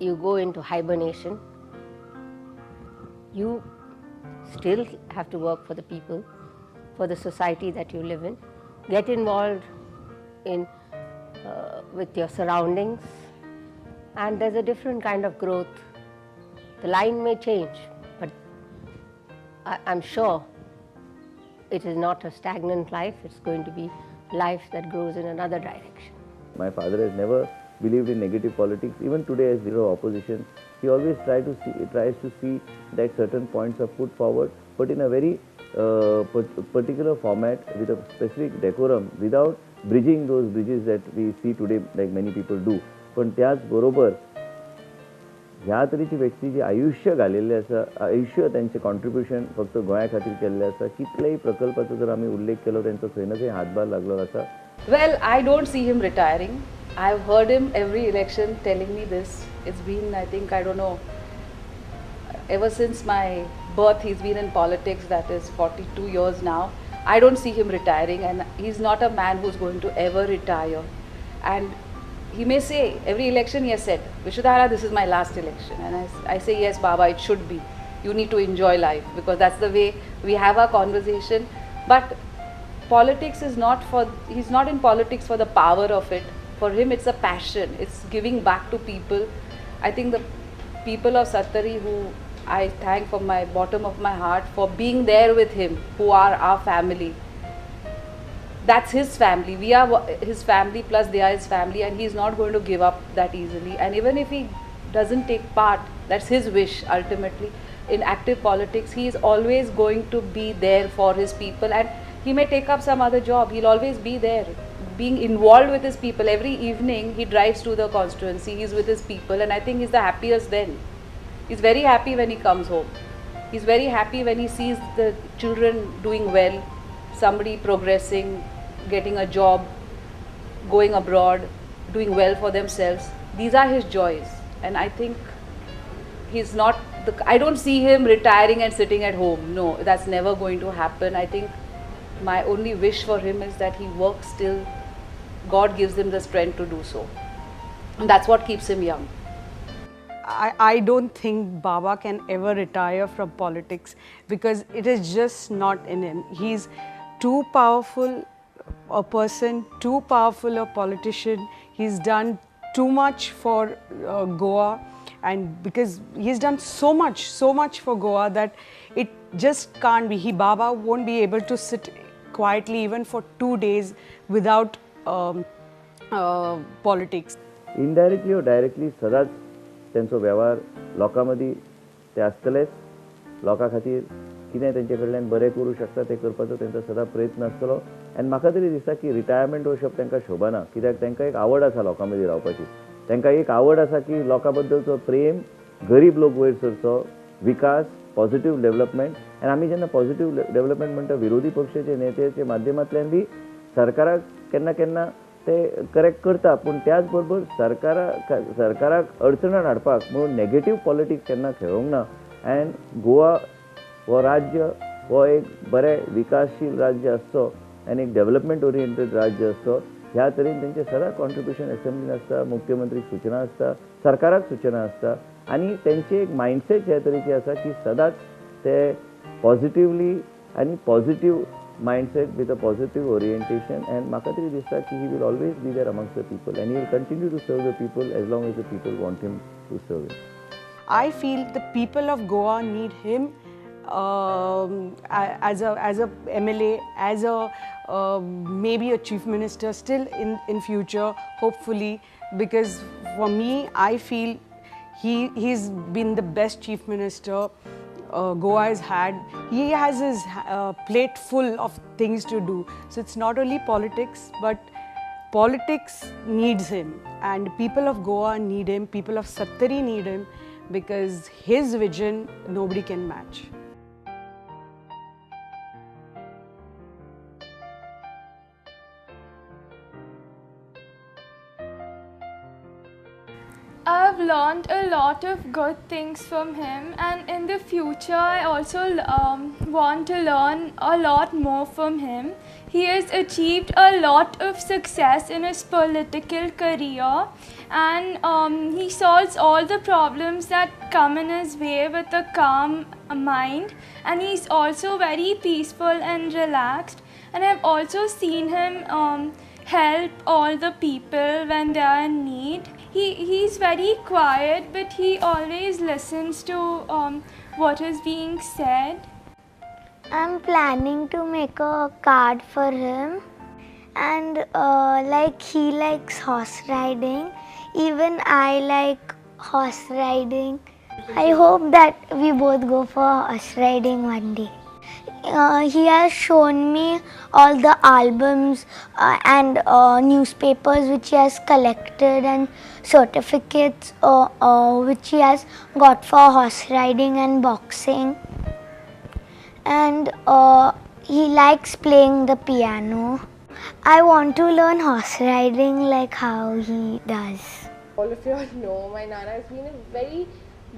you go into hibernation. You still have to work for the people, for the society that you live in. Get involved in with your surroundings, and there's a different kind of growth. The line may change, but I'm sure it is not a stagnant life. It's going to be life that grows in another direction. My father has never believed in negative politics. Even today, as leader of opposition, he always tries to see that certain points are put forward, but in a very particular format with a specific decorum, without bridging those bridges that we see today, like many people do. पण त्याच बरोबर ह्या तरेची व्यक्ती जी आयुष्य घालेले आसा, आयुष्य त्यांचे कॉन्ट्रिब्युशन फक्त गोंया खातीर केल्ले आसा, कितलेय प्रकल्पाचो जर आमी उल्लेख केलो त्यांचो खंय ना खंय हातभार लागलो आसा. Well, I don't see him retiring. I've heard him every election telling me this. It's been, I think, I don't know, ever since my birth he's been in politics, that is 42 years now. I don't see him retiring, and he's not a man who's going to ever retire. And he may say, every election he has said, Vishudhara, this is my last election. And I say, yes, Baba, it should be. You need to enjoy life, because that's the way we have our conversation. But politics is not for, he's not in politics for the power of it. For him, it's a passion. It's giving back to people. I think the people of Sattari, who I thank from my bottom of my heart for being there with him, who are our family. That's his family. We are his family, plus they are his family, and he's not going to give up that easily. And even if he doesn't take part, that's his wish ultimately. In active politics, he is always going to be there for his people, and he may take up some other job. He'll always be there, being involved with his people. Every evening he drives to the constituency, he's with his people, and I think he's the happiest then. He's very happy when he comes home. He's very happy when he sees the children doing well, somebody progressing, getting a job, going abroad, doing well for themselves. These are his joys, and I think he's not, I don't see him retiring and sitting at home. No, that's never going to happen. I think my only wish for him is that he works till God gives him the strength to do so. And that's what keeps him young. I don't think Baba can ever retire from politics, because it is just not in him. He's too powerful a person, too powerful a politician. He's done too much for Goa, and because he's done so much for Goa, that it just can't be. Baba won't be able to sit quietly even for 2 days without politics. Indirectly or directly, सदाच त्यांचो व्यवहार लोकांमदी ते आसतलेच. लोकां खातीर कितें तेंचे कडल्यान बरें करूं शकता ते करपाचो तेंचो सदां प्रयत्न आसतलो. आनी म्हाका तरी दिसता की रिटायरमेंट हो शब्द तांकां शोभना, कित्याक तांकां एक आवड आसा लोकां मदीं रावपाची. तांकां एक आवड आसा की लोकां बद्दलचो प्रेम, गरीब लोक वयर सरचो, विकास, पॉझिटिव्ह डेव्हलपमेंट. आनी आमी जेन्ना पॉझिटिव्ह डेव्हलपमेंट म्हणटा, विरोधी पक्षाचे नेत्याचे माध्यमांतल्यान बी सरकाराक केन्ना केन्ना ते करेक्ट करता, पूण त्याच बरोबर सरकाराक अडचणां हाडपाक म्हणून नेगेटीव पॉलिटिक्स केन्ना खेळोंक ना. एंड गोवा हो राज्य हो एक बरें विकासशील राज्य आसचो आनी एक डेव्हलपमेंट ओरिएंटेड राज्य आसचो. ह्या तरेन तेंचे सदांच कॉन्ट्रिब्युशन एसेंब्लीन आसता, मुख्यमंत्रीक सूचना आसता, सरकाराक सूचना आसता, आनी तेंचे एक मायंडसेट ह्या तरेची आसा की सदांच ते पॉझिटिव्हली आनी positive mindset with a positive orientation, and म्हाका तरी दिसता की he will always be there amongst the people, and he will continue to serve the people as long as the people want him to serve it. I feel the people of Goa need him as a MLA, as a maybe a chief minister still in future, hopefully, because for me, I feel he's been the best chief minister Goa has had. He has his plate full of things to do. So it's not only politics, but politics needs him, and people of Goa need him, people of Sattari need him, because his vision nobody can match. I've learned a lot of good things from him, and in the future I also want to learn a lot more from him. He has achieved a lot of success in his political career, and he solves all the problems that come in his way with a calm mind, and he's also very peaceful and relaxed. And I've also seen him help all the people when they are in need. He's very quiet, but he always listens to what is being said. I'm planning to make a card for him, and like he likes horse riding, even I like horse riding. I hope that we both go for horse riding one day. He has shown me all the albums and newspapers which he has collected, and certificates which he has got for horse riding and boxing. And he likes playing the piano. I want to learn horse riding like how he does. All of you all know my Nana has been a very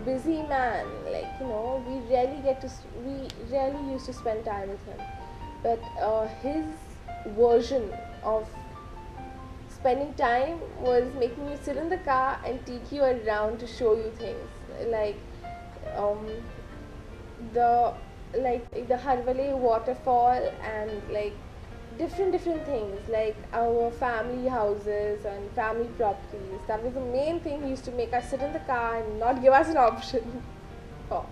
busy man. Like, you know, we rarely used to spend time with him. But his version of spending time was making you sit in the car and take you around to show you things. Like the Harvale waterfall, and like different things, like our family houses and family properties. That was the main thing. He used to make us sit in the car and not give us an option. Oh.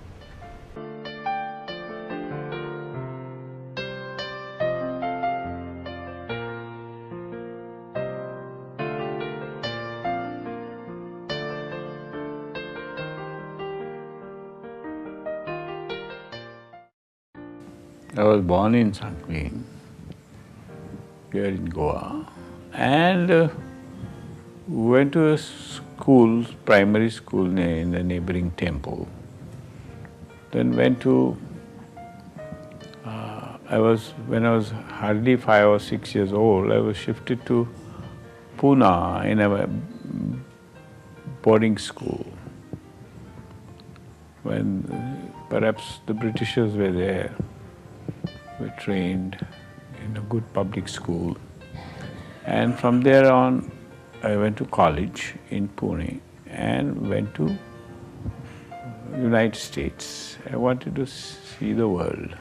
I was born in Sanquin, here in Goa, and went to a school, primary school in the neighboring temple. Then went to, when I was hardly 5 or 6 years old, I was shifted to Pune in a boarding school, when perhaps the Britishers were there. We were trained in a good public school, and from there on I went to college in Pune and went to United States. I wanted to see the world.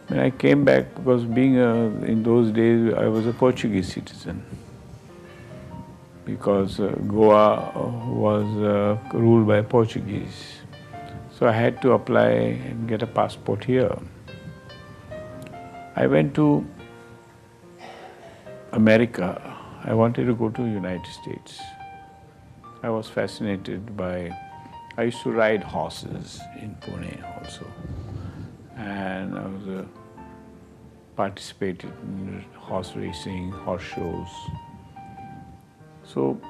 When I came back, because being in those days I was a Portuguese citizen, because Goa was ruled by Portuguese. So I had to apply and get a passport here. I went to America. I wanted to go to United States. I was fascinated by, I used to ride horses in Pune also. And I was participated in horse racing, horse shows. So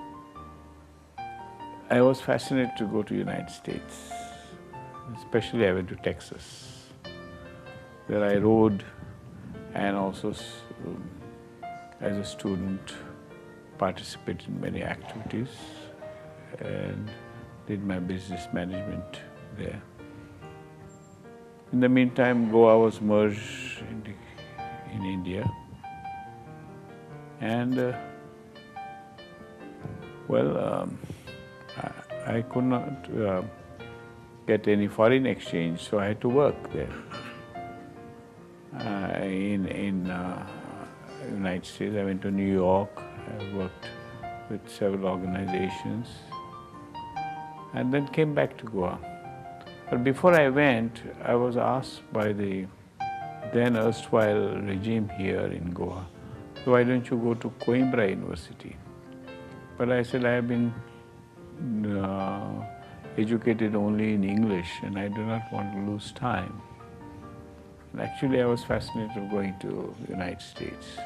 I was fascinated to go to United States. Especially I went to Texas, where I rode and also as a student participated in many activities and did my business management there. In the meantime, Goa was merged in India, and I could not get any foreign exchange, so I had to work there. In United States, I went to New York. I worked with several organizations, and then came back to Goa. But before I went, I was asked by the then erstwhile regime here in Goa, so why don't you go to Coimbra University? But I said, I have been educated only in English, and I do not want to lose time. And actually, I was fascinated of going to the United States,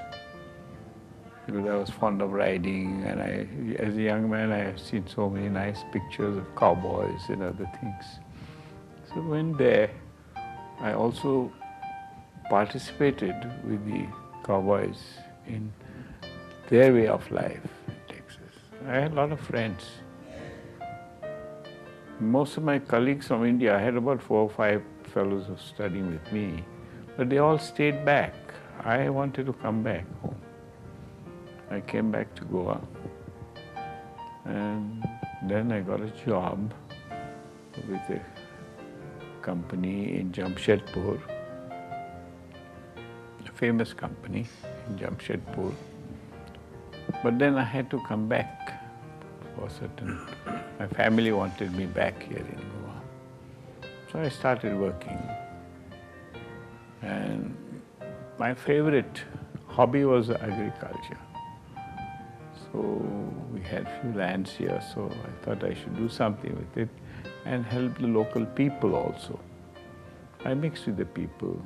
because I was fond of riding, and as a young man, I have seen so many nice pictures of cowboys and other things. So when there, I also participated with the cowboys in their way of life in Texas. I had a lot of friends most of my colleagues from India, I had about 4 or 5 fellows who were studying with me, but they all stayed back. I wanted to come back home. I came back to Goa, and then I got a job with a company in Jamshedpur, a famous company in Jamshedpur. But then I had to come back for certain, my family wanted me back here in Goa. So I started working, and my favorite hobby was agriculture. So we had few lands here, so I thought I should do something with it and help the local people also. I mixed with the people.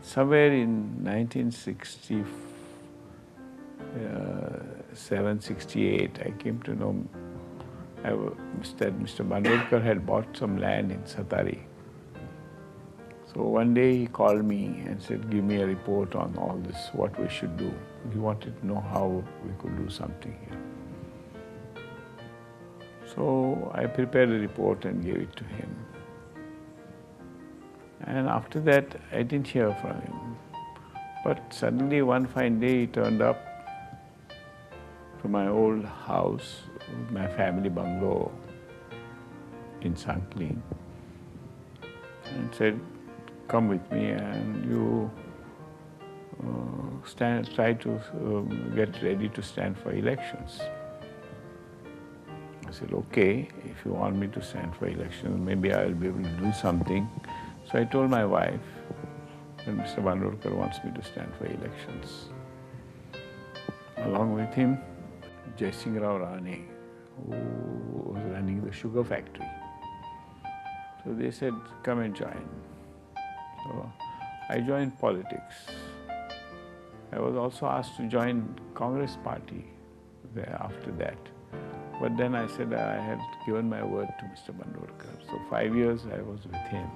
Somewhere in 1967, 68, I came to know Mr. Bandolkar had bought some land in Satari. So one day he called me and said, give me a report on all this, what we should do. He wanted to know how we could do something here. So I prepared a report and gave it to him. And after that, I didn't hear from him. But suddenly one fine day he turned up to my old house, my family bungalow in Sanklin, and said, come with me and you try to get ready to stand for elections. I said, okay, if you want me to stand for elections, maybe I'll be able to do something. So I told my wife that Mr. Bandolkar wants me to stand for elections. Along with him, Shri Rane, who was running the sugar factory. So they said, come and join. So I joined politics. I was also asked to join Congress party there after that. But then I said I had given my word to Mr. Bandolkar. So 5 years I was with him.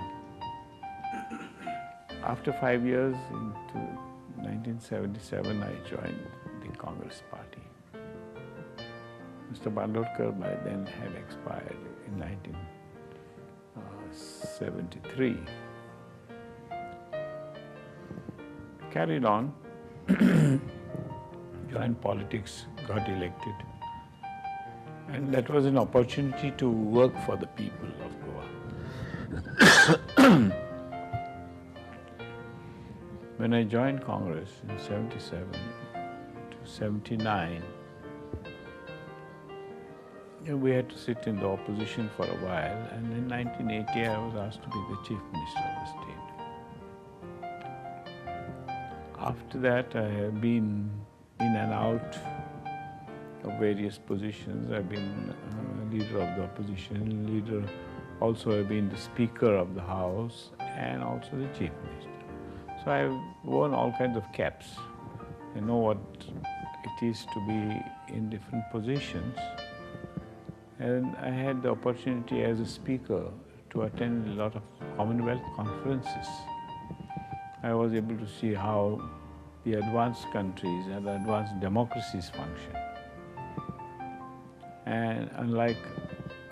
After 5 years, in 1977, I joined the Congress party. Mr. Bandolkar by then had expired in 1973. Carried on, joined politics, got elected. And that was an opportunity to work for the people of Goa. When I joined Congress in 77 to 79, we had to sit in the opposition for a while, and in 1980 I was asked to be the Chief Minister of the state. After that I have been in and out of various positions. I've been leader of the opposition, also I've been the Speaker of the House and also the Chief Minister. So I've worn all kinds of caps. I know what it is to be in different positions. And I had the opportunity as a speaker to attend a lot of Commonwealth conferences. I was able to see how the advanced countries and the advanced democracies function. And unlike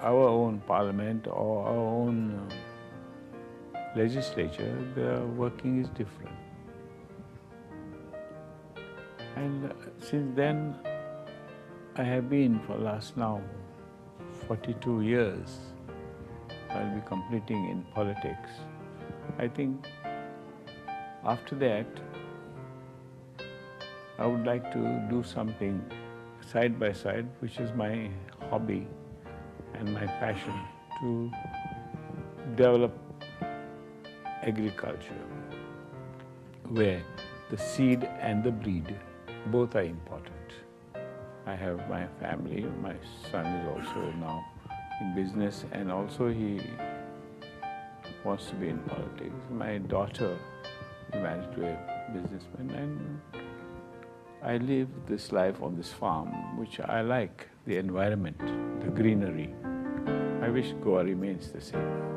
our own parliament or our own legislature, the working is different. And since then, I have been for last now 42 years, I'll be completing in politics. I think after that, I would like to do something side by side, which is my hobby and my passion, to develop agriculture, where the seed and the breed both are important. I have my family, my son is also now in business, and also he wants to be in politics. My daughter is married to a businessman, and I live this life on this farm, which I like, the environment, the greenery. I wish Goa remains the same.